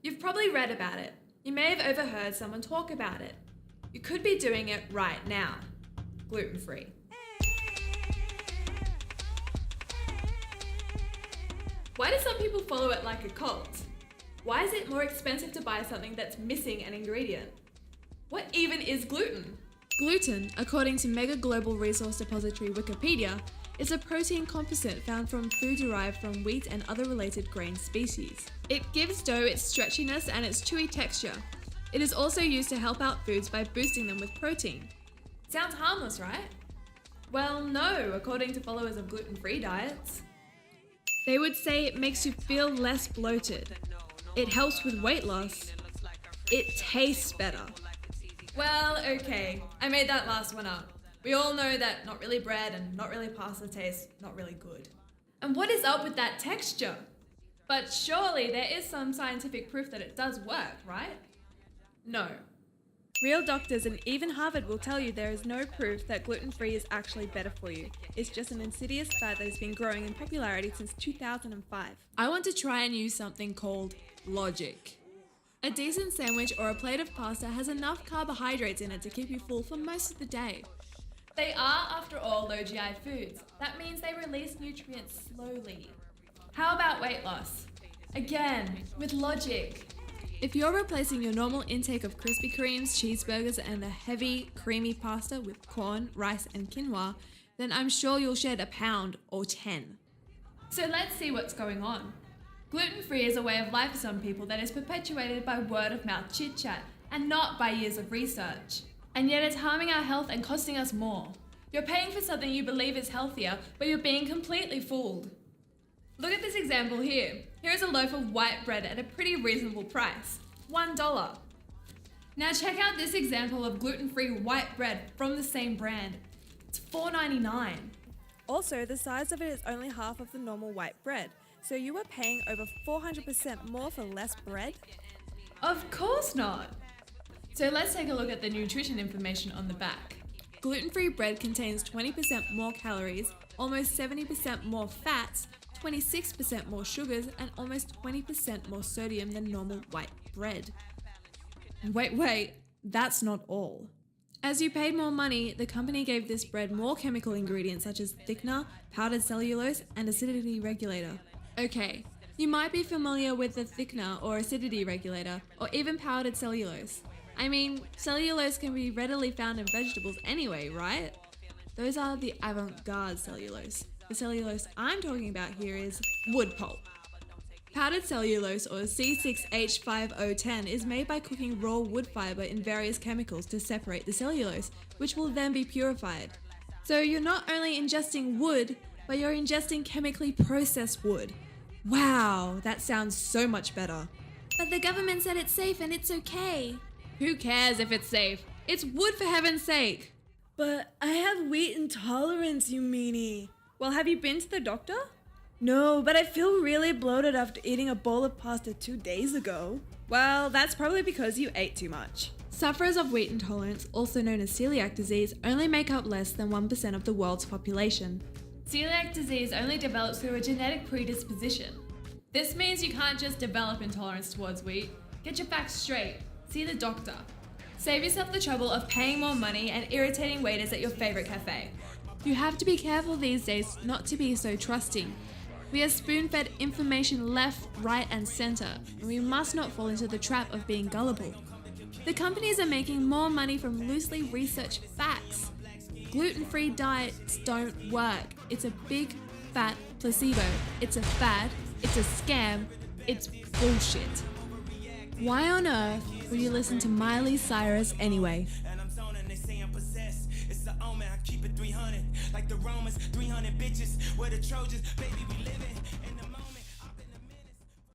You've probably read about it. You may have overheard someone talk about it. You could be doing it right now. Gluten-free. Why do some people follow it like a cult? Why is it more expensive to buy something that's missing an ingredient? What even is gluten? Gluten, according to Mega Global Resource Depository Wikipedia, is a protein composite found from food derived from wheat and other related grain species. It gives dough its stretchiness and its chewy texture. It is also used to help out foods by boosting them with protein. Sounds harmless, right? Well, no, according to followers of gluten-free diets. They would say it makes you feel less bloated. It helps with weight loss. It tastes better. Well, okay, I made that last one up. We all know that not really bread and not really pasta tastes not really good. And what is up with that texture? But surely there is some scientific proof that it does work, right? No. Real doctors and even Harvard will tell you there is no proof that gluten-free is actually better for you. It's just an insidious fad that has been growing in popularity since 2005. I want to try and use something called logic. A decent sandwich or a plate of pasta has enough carbohydrates in it to keep you full for most of the day. They are, after all, low GI foods. That means they release nutrients slowly. How about weight loss? Again, with logic. If you're replacing your normal intake of Krispy Kremes, cheeseburgers, and a heavy, creamy pasta with corn, rice, and quinoa, then I'm sure you'll shed a pound or 10. So let's see what's going on. Gluten-free is a way of life for some people that is perpetuated by word-of-mouth chit-chat and not by years of research. And yet it's harming our health and costing us more. You're paying for something you believe is healthier, but you're being completely fooled. Look at this example here. Here is a loaf of white bread at a pretty reasonable price, $1. Now check out this example of gluten-free white bread from the same brand. It's $4.99. Also, the size of it is only half of the normal white bread, so you are paying over 400% more for less bread? Of course not. So let's take a look at the nutrition information on the back. Gluten-free bread contains 20% more calories, almost 70% more fats, 26% more sugars, and almost 20% more sodium than normal white bread. Wait, that's not all. As you paid more money, the company gave this bread more chemical ingredients such as thickener, powdered cellulose, and acidity regulator. Okay, you might be familiar with the thickener or acidity regulator, or even powdered cellulose. I mean, cellulose can be readily found in vegetables anyway, right? Those are the avant-garde cellulose. The cellulose I'm talking about here is wood pulp. Powdered cellulose, or C6H5010, is made by cooking raw wood fiber in various chemicals to separate the cellulose, which will then be purified. So you're not only ingesting wood, but you're ingesting chemically processed wood. Wow, that sounds so much better. But the government said it's safe and it's okay. Who cares if it's safe? It's wood, for heaven's sake. But I have wheat intolerance, you meanie. Well, have you been to the doctor? No, but I feel really bloated after eating a bowl of pasta 2 days ago. Well, that's probably because you ate too much. Sufferers of wheat intolerance, also known as celiac disease, only make up less than 1% of the world's population. Celiac disease only develops through a genetic predisposition. This means you can't just develop intolerance towards wheat. Get your facts straight. See the doctor. Save yourself the trouble of paying more money and irritating waiters at your favorite cafe. You have to be careful these days not to be so trusting. We are spoon-fed information left, right, and center, and we must not fall into the trap of being gullible. The companies are making more money from loosely researched facts. Gluten-free diets don't work. It's a big, fat placebo. It's a fad. It's a scam. It's bullshit. Why on earth would you listen to Miley Cyrus anyway? Keep it 300 like the Romans, 300 bitches, where the Trojans, baby, we living in the